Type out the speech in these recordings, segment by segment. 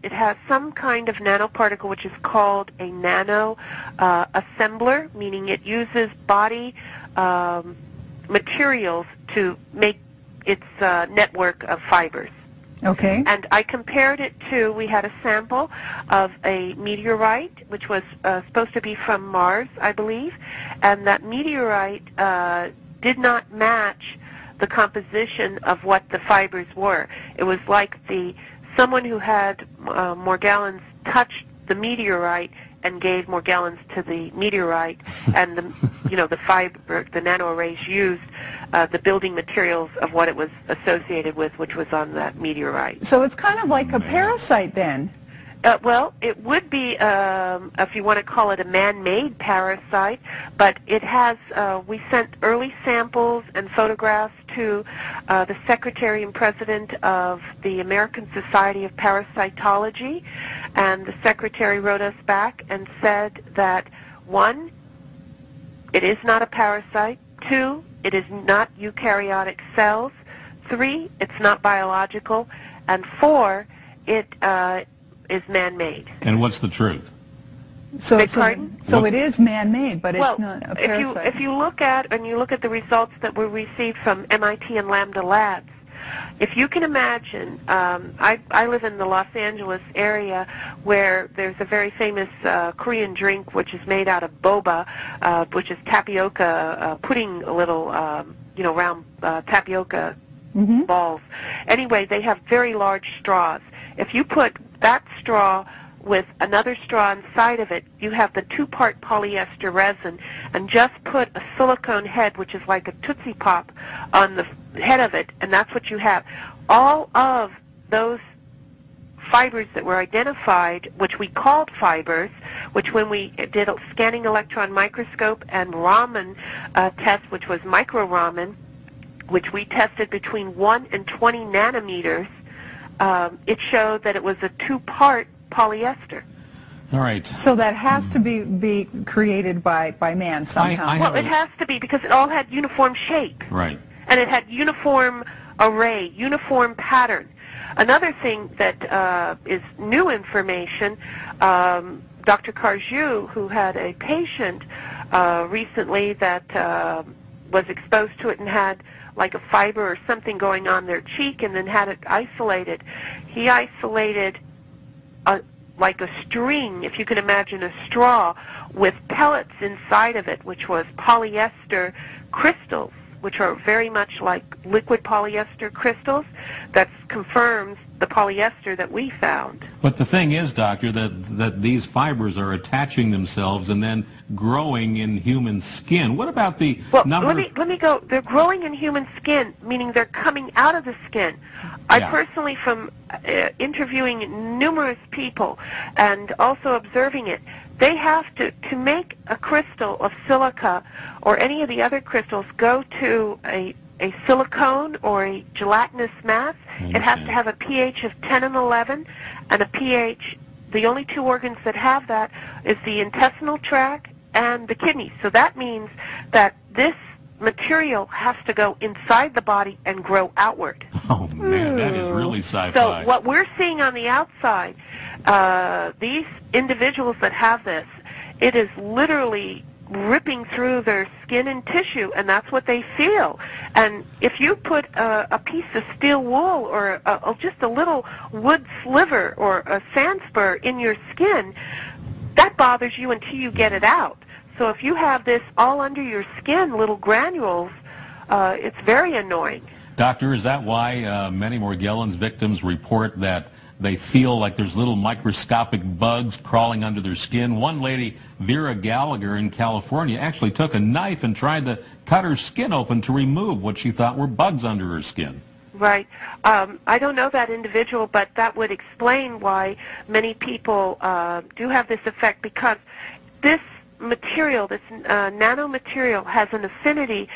it has some kind of nanoparticle which is called a nano assembler, meaning it uses body materials to make its network of fibers. Okay. And I compared it to, we had a sample of a meteorite, which was supposed to be from Mars, I believe, and that meteorite did not match the composition of what the fibers were. It was like someone who had Morgellons touched the meteorite and gave Morgellons to the meteorite, and the fiber, the nanoarrays used the building materials of what it was associated with, which was on that meteorite. So it's kind of like a parasite then. Well, it would be, if you want to call it a man-made parasite, but it has, we sent early samples and photographs to the Secretary and President of the American Society of Parasitology, and the Secretary wrote us back and said that, 1, it is not a parasite, 2, it is not eukaryotic cells, 3, it's not biological, and 4, it is man-made. And what's the truth? So it is man-made, but it's not a parasite. If you look at the results that were received from MIT and Lambda Labs, if you can imagine, I live in the Los Angeles area where there's a very famous Korean drink which is made out of boba, which is tapioca pudding, little round tapioca balls. Anyway, they have very large straws. If you put that straw with another straw inside of it, you have the 2-part polyester resin, and just put a silicone head, which is like a Tootsie Pop, on the head of it, and that's what you have. All of those fibers that were identified, which we called fibers, which when we did a scanning electron microscope and Raman test, which was micro Raman, which we tested between 1 and 20 nanometers, it showed that it was a 2-part polyester. All right. So that has to be created by man somehow. Well, it has to be because it all had uniform shape. Right. And it had uniform array, uniform pattern. Another thing that is new information, Dr. Carjou, who had a patient recently that was exposed to it and had like a fiber or something going on their cheek and then had it isolated. He isolated like a string, if you can imagine a straw, with pellets inside of it, which was polyester crystals, which are very much like liquid polyester crystals. That confirms the polyester that we found. But the thing is, Doctor, that these fibers are attaching themselves and then growing in human skin. What about the number? Let me go. They're growing in human skin, meaning they're coming out of the skin. I personally, from interviewing numerous people and also observing it, they have to make a crystal of silica or any of the other crystals go to a silicone or a gelatinous mass. It has to have a pH of 10 and 11, and a pH, the only 2 organs that have that is the intestinal tract and the kidneys. So that means that this material has to go inside the body and grow outward. Oh, man, that is really sci-fi. So what we're seeing on the outside, these individuals that have this, it is literally ripping through their skin and tissue, and that's what they feel. And if you put a piece of steel wool or just a little wood sliver or a sand spur in your skin, that bothers you until you get it out. So if you have this all under your skin, little granules, it's very annoying. Doctor, is that why many Morgellons victims report that they feel like there's little microscopic bugs crawling under their skin? One lady, Vera Gallagher in California, actually took a knife and tried to cut her skin open to remove what she thought were bugs under her skin. Right. I don't know that individual, but that would explain why many people do have this effect, because this material, this nanomaterial, has an affinity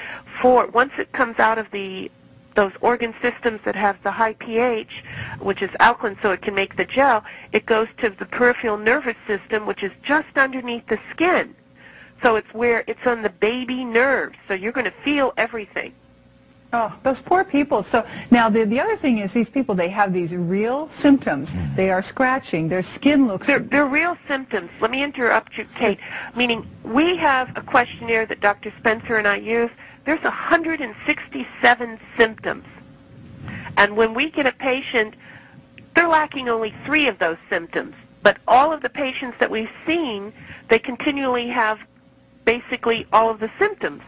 for, once it comes out of those organ systems that have the high pH, which is alkaline, so it can make the gel, it goes to the peripheral nervous system, which is just underneath the skin. So it's on the baby nerves, so you're going to feel everything. Oh, those poor people. So now the other thing is these people, they have these real symptoms. They are scratching. Their skin looks... They're real symptoms. Let me interrupt you, Kate. Meaning we have a questionnaire that Dr. Spencer and I use. There's 167 symptoms. And when we get a patient, they're lacking only 3 of those symptoms. But all of the patients that we've seen, they continually have basically all of the symptoms.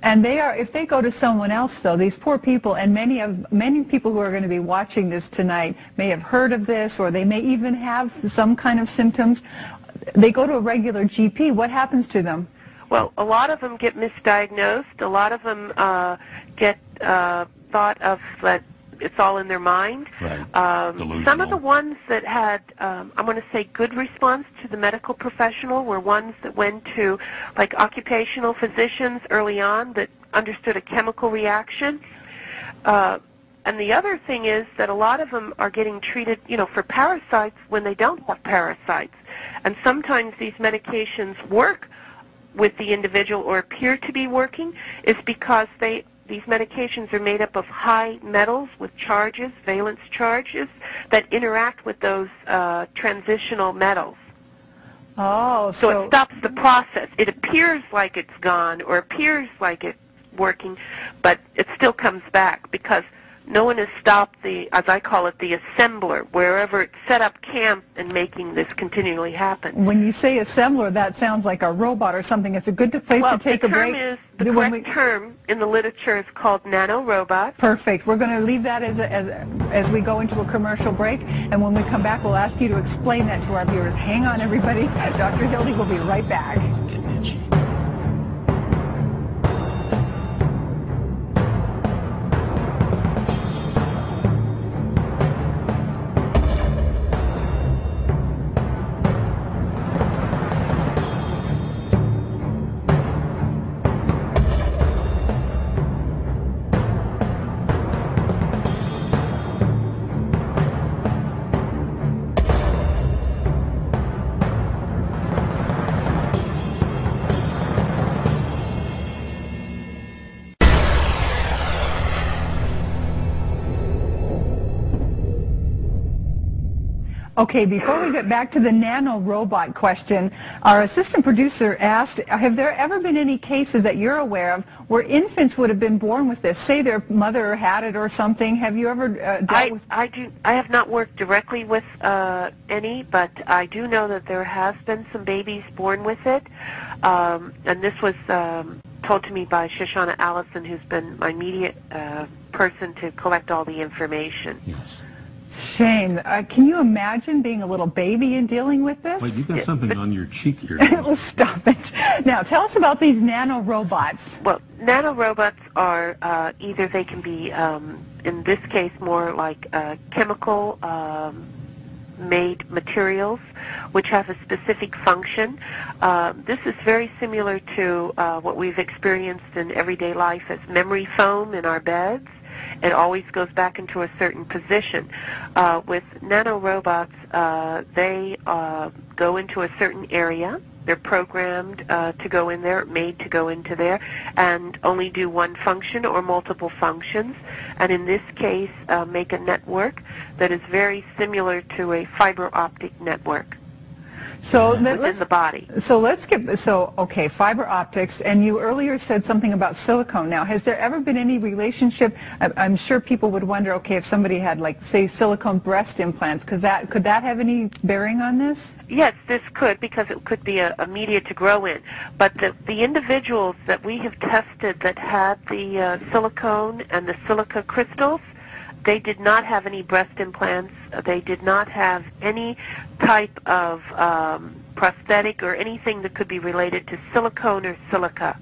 And they are, if they go to someone else, though, these poor people, and many people who are going to be watching this tonight may have heard of this, or they may even have some kind of symptoms. They go to a regular GP. What happens to them? Well, a lot of them get misdiagnosed. A lot of them get thought of that it's all in their mind. Right. Some of the ones that had, I'm going to say, good response to the medical professional were ones that went to, like, occupational physicians early on that understood a chemical reaction. And the other thing is that a lot of them are getting treated, for parasites when they don't have parasites. And sometimes these medications work with the individual or appear to be working is because these medications are made up of high metals with charges, valence charges, that interact with those transitional metals. Oh, so it stops the process. It appears like it's gone or appears like it's working, but it still comes back because no one has stopped the, as I call it, the assembler, wherever it's set up camp and making this continually happen. When you say assembler, that sounds like a robot or something. It's a good place to take a break. The correct term in the literature is called nanorobot. Perfect. We're going to leave that as we go into a commercial break, and when we come back, we'll ask you to explain that to our viewers. Hang on, everybody. Dr. Hildy will be right back. Okay, before we get back to the nanorobot question, our assistant producer asked, have there ever been any cases that you're aware of where infants would have been born with this? Say their mother had it or something. Have you ever dealt with... I have not worked directly with any, but I do know that there has been some babies born with it. And this was told to me by Shoshana Allison, who's been my immediate person to collect all the information. Yes. Shame. Can you imagine being a little baby and dealing with this? Wait, you've got something on your cheek here. Well, stop it. Now, tell us about these nanorobots. Well, nanorobots are either they can be, in this case, more like chemical made materials which have a specific function. This is very similar to what we've experienced in everyday life as memory foam in our beds. It always goes back into a certain position. With nanorobots, they go into a certain area. They're programmed to go in there, made to go into there, and only do one function or multiple functions. And in this case, make a network that is very similar to a fiber optic network. So within the body. Okay, fiber optics, and you earlier said something about silicone. Now, has there ever been any relationship? I'm sure people would wonder, okay, if somebody had, like, say, silicone breast implants, could that have any bearing on this? Yes, this could, because it could be a media to grow in. But the individuals that we have tested that had the silicone and the silica crystals, they did not have any breast implants. They did not have any type of prosthetic or anything that could be related to silicone or silica.